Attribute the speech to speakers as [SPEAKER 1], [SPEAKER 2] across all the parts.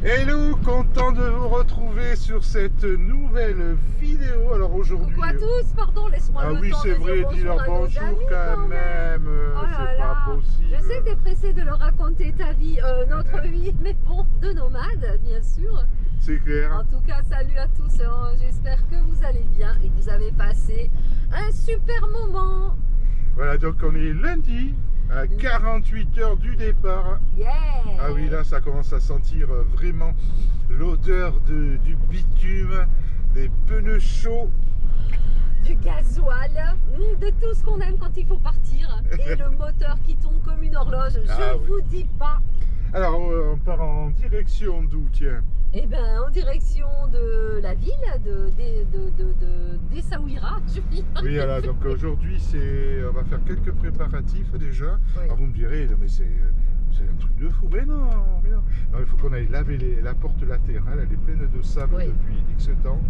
[SPEAKER 1] Hello, content de vous retrouver sur cette nouvelle vidéo. Alors aujourd'hui...
[SPEAKER 2] Coucou à tous, pardon, laisse-moi le temps de dire bonjour
[SPEAKER 1] dis-leur
[SPEAKER 2] à nos
[SPEAKER 1] bonjour
[SPEAKER 2] amis
[SPEAKER 1] quand même.
[SPEAKER 2] Oh là
[SPEAKER 1] C'est
[SPEAKER 2] là.
[SPEAKER 1] pas possible.
[SPEAKER 2] Je sais que tu es pressé de leur raconter ta vie, notre vie, mais bon, de nomades, bien sûr.
[SPEAKER 1] C'est clair.
[SPEAKER 2] En tout cas, salut à tous, j'espère que vous allez bien et que vous avez passé un super moment.
[SPEAKER 1] Voilà, donc on est lundi, à 48 heures du départ.
[SPEAKER 2] Yeah.
[SPEAKER 1] Ah oui, là ça commence à sentir vraiment l'odeur du bitume, des pneus chauds.
[SPEAKER 2] Du gasoil, de tout ce qu'on aime quand il faut partir. Et le moteur qui tourne comme une horloge, je vous dis pas.
[SPEAKER 1] Alors on part en direction d'où, tiens?
[SPEAKER 2] Eh bien, en direction de la ville, d'Essaouira.
[SPEAKER 1] Oui, voilà, donc aujourd'hui, on va faire quelques préparatifs déjà.
[SPEAKER 2] Oui.
[SPEAKER 1] Alors vous me direz, non, mais c'est un truc de fou, mais non. Non, il faut qu'on aille laver la porte latérale, elle est pleine de sable depuis X temps.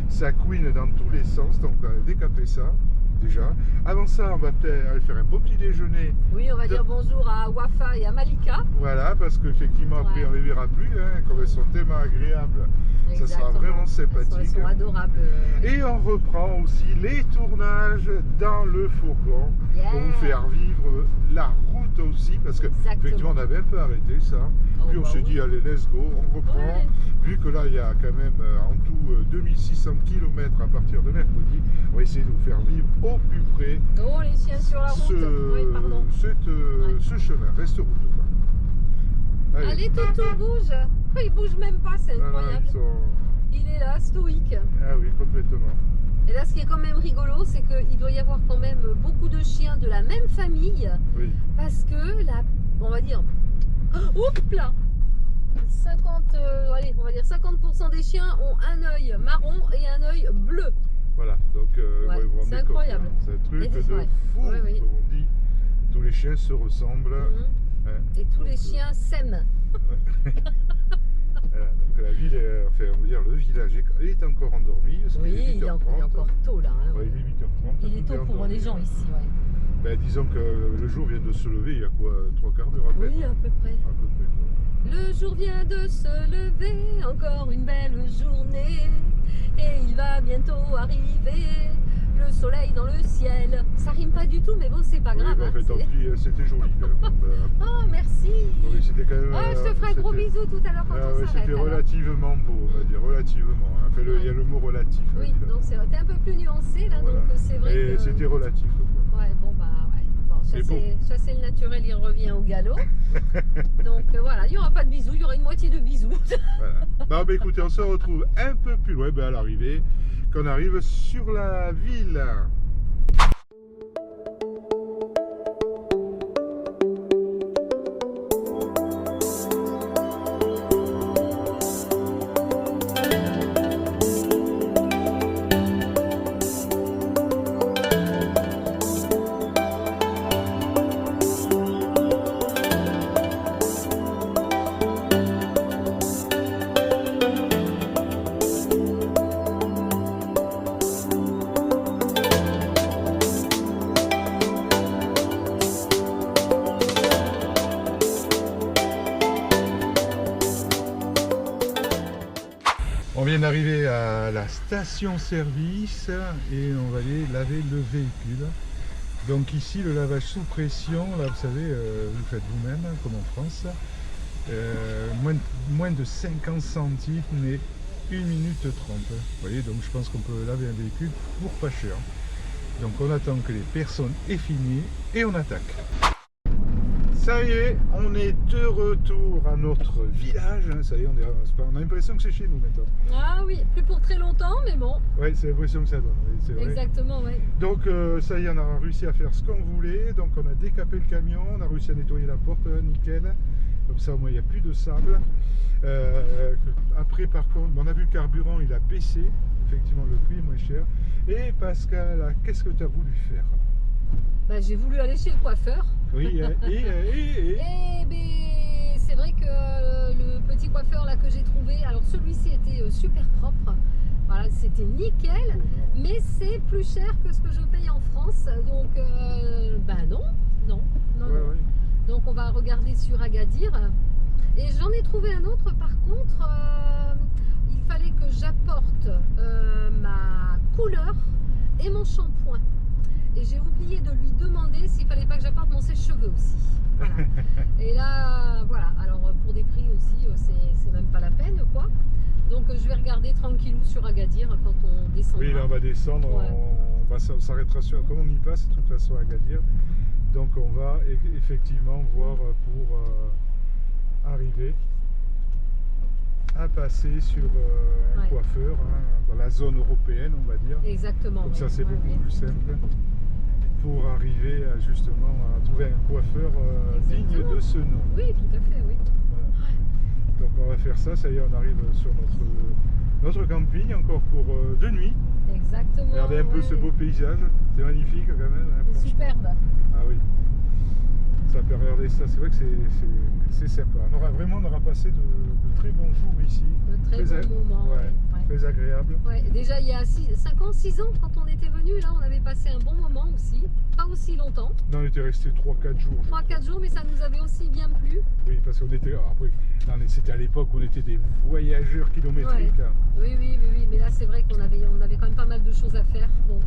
[SPEAKER 1] Ça couine dans tous les sens, donc on va décaper ça déjà. Avant ça, on va peut-être aller faire un beau petit déjeuner.
[SPEAKER 2] Oui, on va dire bonjour à Wafa et à Malika.
[SPEAKER 1] Voilà, parce qu'effectivement, après, on ne les verra plus, hein, comme elles sont tellement agréables.
[SPEAKER 2] Exactement.
[SPEAKER 1] Ça sera vraiment sympathique.
[SPEAKER 2] Elles sont adorables.
[SPEAKER 1] Et on reprend aussi les tournages dans le fourgon pour vous faire vivre la route aussi, parce que effectivement on avait un peu arrêté ça. Puis on s'est dit allez let's go, on reprend. Vu que là il y a quand même en tout 2600 km à partir de mercredi, on va essayer de vous faire vivre au plus près
[SPEAKER 2] les chiens sur la route.
[SPEAKER 1] ce chemin, reste route quoi.
[SPEAKER 2] Allez Toto bouge. Il bouge même pas, c'est incroyable. Il est là, stoïque.
[SPEAKER 1] Ah oui, complètement.
[SPEAKER 2] Et là, ce qui est quand même rigolo, c'est qu'il doit y avoir quand même beaucoup de chiens de la même famille.
[SPEAKER 1] Oui.
[SPEAKER 2] Parce que, on va dire, oups là, 50% des chiens ont un œil marron et un œil bleu.
[SPEAKER 1] Voilà, donc
[SPEAKER 2] c'est incroyable.
[SPEAKER 1] C'est un truc de fou, comme on dit. Tous les chiens se ressemblent.
[SPEAKER 2] Et tous les chiens s'aiment.
[SPEAKER 1] Donc la ville, enfin on va dire le village est encore endormi.
[SPEAKER 2] Oui, il est encore tôt là. Hein.
[SPEAKER 1] Ouais, il est 8h30.
[SPEAKER 2] Il est tôt pour les gens ici.
[SPEAKER 1] Ben, disons que le jour vient de se lever, il y a quoi, 3 quarts d'heure à peine?
[SPEAKER 2] Oui, à peu près. Le jour vient de se lever, encore une belle journée. Et il va bientôt arriver, le soleil dans le ciel. Ça rime pas du tout, mais bon, c'est pas grave.
[SPEAKER 1] En fait, tant pis, c'était joli quand même.
[SPEAKER 2] Oh, merci.
[SPEAKER 1] Oui, c'était quand même,
[SPEAKER 2] je te ferai un gros bisou tout à l'heure quand on s'arrête.
[SPEAKER 1] C'était relativement beau, on va dire, relativement. Enfin, il y a le mot relatif.
[SPEAKER 2] Oui, donc c'était un peu plus nuancé là, donc c'est vrai que...
[SPEAKER 1] c'était relatif. Quoi.
[SPEAKER 2] Ouais, bon, chasser le naturel, il revient au galop. Donc voilà, il n'y aura pas de bisous, il y aura une moitié de bisous.
[SPEAKER 1] Voilà. Bon, écoutez, on se retrouve un peu plus loin à l'arrivée, quand on arrive sur la ville. On vient d'arriver à la station-service et on va aller laver le véhicule. Donc ici, le lavage sous pression, là vous savez, vous faites vous-même, comme en France. Moins de 50 centimes, mais 1 minute 30. Vous voyez, donc je pense qu'on peut laver un véhicule pour pas cher. Donc on attend que les personnes aient fini et on attaque. Ça y est, on est de retour à notre village. Ça y est, on a l'impression que c'est chez nous maintenant. Ah
[SPEAKER 2] oui, plus pour très longtemps, mais bon.
[SPEAKER 1] Oui, c'est l'impression que ça donne. Oui, vrai.
[SPEAKER 2] Exactement, oui.
[SPEAKER 1] Donc ça y est, on a réussi à faire ce qu'on voulait. Donc on a décapé le camion, on a réussi à nettoyer la porte, nickel. Comme ça, au moins, il n'y a plus de sable. Après, par contre, on a vu le carburant, il a baissé. Effectivement, le prix est moins cher. Et Pascal, qu'est-ce que tu as voulu faire?
[SPEAKER 2] J'ai voulu aller chez le coiffeur.
[SPEAKER 1] Oui,
[SPEAKER 2] c'est vrai que le petit coiffeur là que j'ai trouvé, alors celui-ci était super propre. Voilà, c'était nickel, mais c'est plus cher que ce que je paye en France. Donc, non. Donc on va regarder sur Agadir. Et j'en ai trouvé un autre par contre, il fallait que j'apporte ma couleur et mon shampoing. Et j'ai oublié de lui demander s'il fallait pas que j'apporte mon sèche-cheveux aussi. Voilà. Et là, voilà, alors pour des prix aussi, c'est même pas la peine quoi. Donc je vais regarder tranquillou sur Agadir quand on descendra.
[SPEAKER 1] Oui, là on va descendre, ouais. On s'arrêtera sur, comme on y passe de toute façon à Agadir. Donc on va effectivement voir pour arriver à passer sur un coiffeur dans la zone européenne, on va dire.
[SPEAKER 2] Exactement.
[SPEAKER 1] Comme ça c'est beaucoup plus simple pour arriver justement à trouver un coiffeur digne de ce nom.
[SPEAKER 2] Oui, tout à fait, oui.
[SPEAKER 1] Voilà. Donc on va faire ça, ça y est, on arrive sur notre camping encore pour 2 nuits.
[SPEAKER 2] Exactement.
[SPEAKER 1] Regardez un peu ce beau paysage, c'est magnifique quand même.
[SPEAKER 2] C'est superbe.
[SPEAKER 1] Ah oui. Ça peut regarder ça, c'est vrai que c'est sympa. On aura passé de très bons jours ici.
[SPEAKER 2] De très bons moments,
[SPEAKER 1] très agréable.
[SPEAKER 2] Ouais, déjà il y a 5 ans, 6 ans, quand on était venu, là on avait passé un bon moment aussi. Pas aussi longtemps.
[SPEAKER 1] Non, on était resté 3-4 jours.
[SPEAKER 2] 3-4 jours, mais ça nous avait aussi bien plu.
[SPEAKER 1] Oui, parce qu'on était. Après, c'était à l'époque où on était des voyageurs kilométriques.
[SPEAKER 2] Ouais. Oui, mais là c'est vrai qu'on avait quand même pas mal de choses à faire. Donc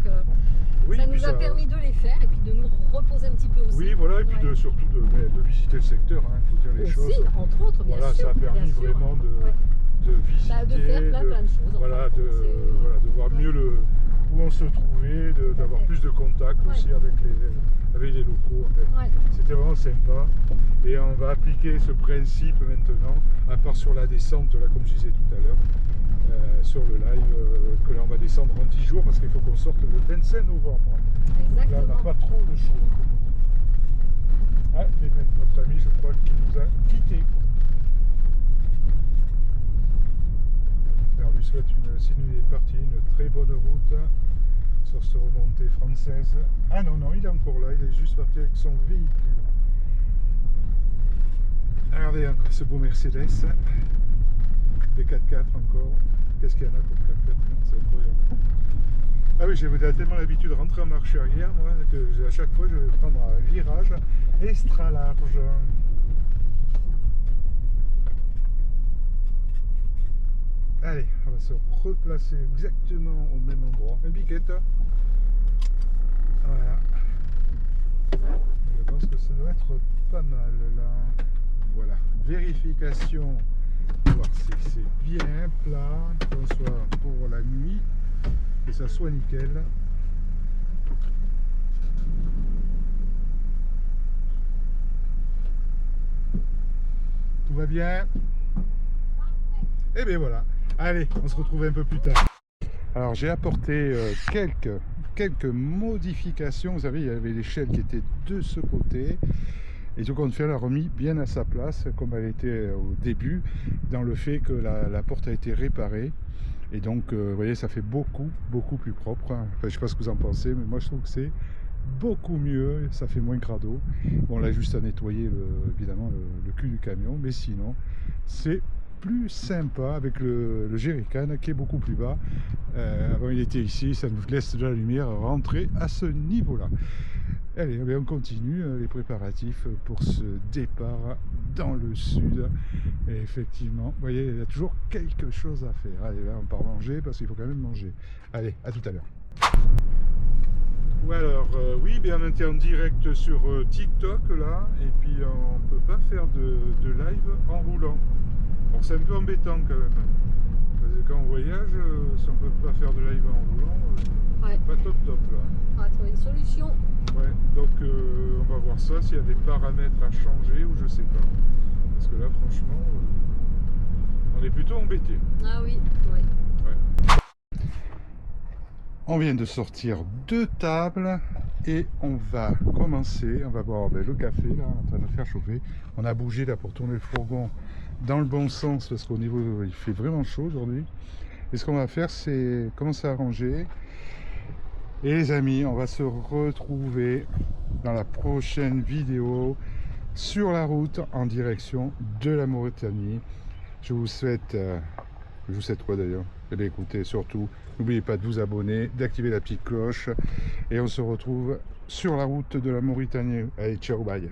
[SPEAKER 2] ça nous a permis de les faire et puis de nous reposer un petit peu aussi.
[SPEAKER 1] Oui, voilà, et puis surtout de visiter le secteur, il faut dire les choses.
[SPEAKER 2] Aussi, entre autres, bien sûr.
[SPEAKER 1] Ça a permis vraiment de visiter,
[SPEAKER 2] de faire plein de choses.
[SPEAKER 1] Voilà, de voir mieux où on se trouvait, d'avoir plus de contact aussi avec les locaux. En fait. C'était vraiment sympa. Et on va appliquer ce principe maintenant, à part sur la descente, là, comme je disais tout à l'heure, sur le live, que là on va descendre en 10 jours parce qu'il faut qu'on sorte le 25 novembre. Donc là on n'a pas trop le choix. Ah, notre ami, je crois qu'il nous a quittés. Alors, on lui souhaite s'il est parti, une très bonne route sur cette remontée française. Ah non, il est encore là, il est juste parti avec son véhicule. Regardez encore ce beau Mercedes, des 4x4 encore. Qu'est-ce qu'il y en a comme 4x4? C'est incroyable. Ah oui, j'ai tellement l'habitude de rentrer en marche arrière, moi, que à chaque fois je vais prendre un virage extra large. Allez, on va se replacer exactement au même endroit. Un biquette. Voilà. Je pense que ça doit être pas mal là. Voilà. Vérification. Voir si c'est bien plat. Qu'on soit pour la nuit. Que ça soit nickel. Tout va bien. Et bien voilà. Allez, on se retrouve un peu plus tard. Alors j'ai apporté quelques modifications. Vous savez, il y avait l'échelle qui était de ce côté. Et tout compte fait, elle a remis bien à sa place, comme elle était au début, dans le fait que la porte a été réparée. Et donc, vous voyez, ça fait beaucoup plus propre. Enfin, je ne sais pas ce que vous en pensez, mais moi je trouve que c'est beaucoup mieux. Ça fait moins crado. Bon, là, juste à nettoyer, évidemment, le cul du camion. Mais sinon, c'est plus sympa avec le jerrycan qui est beaucoup plus bas. Avant il était ici, ça nous laisse de la lumière rentrer à ce niveau là. Allez, on continue les préparatifs pour ce départ dans le sud. Et effectivement, vous voyez, il y a toujours quelque chose à faire. Allez, là on part manger parce qu'il faut quand même manger. Allez, à tout à l'heure. Ou alors, oui, bien on était en direct sur TikTok là, et puis on peut pas faire de live en roulant. Alors c'est un peu embêtant quand même, parce que quand on voyage, si on peut pas faire de live en roulant, c'est pas top là.
[SPEAKER 2] On va trouver une solution.
[SPEAKER 1] Ouais, donc on va voir ça, s'il y a des paramètres à changer ou je sais pas. Parce que là franchement, on est plutôt embêté.
[SPEAKER 2] Ah oui,
[SPEAKER 1] On vient de sortir 2 tables et on va commencer, on va boire le café là, en train de faire chauffer. On a bougé là pour tourner le fourgon dans le bon sens parce qu'au niveau, il fait vraiment chaud aujourd'hui. Et ce qu'on va faire, c'est commencer à ranger. Et les amis, on va se retrouver dans la prochaine vidéo sur la route en direction de la Mauritanie. Je vous souhaite quoi d'ailleurs? Eh bien écoutez, surtout, n'oubliez pas de vous abonner, d'activer la petite cloche. Et on se retrouve sur la route de la Mauritanie. Allez, ciao, bye.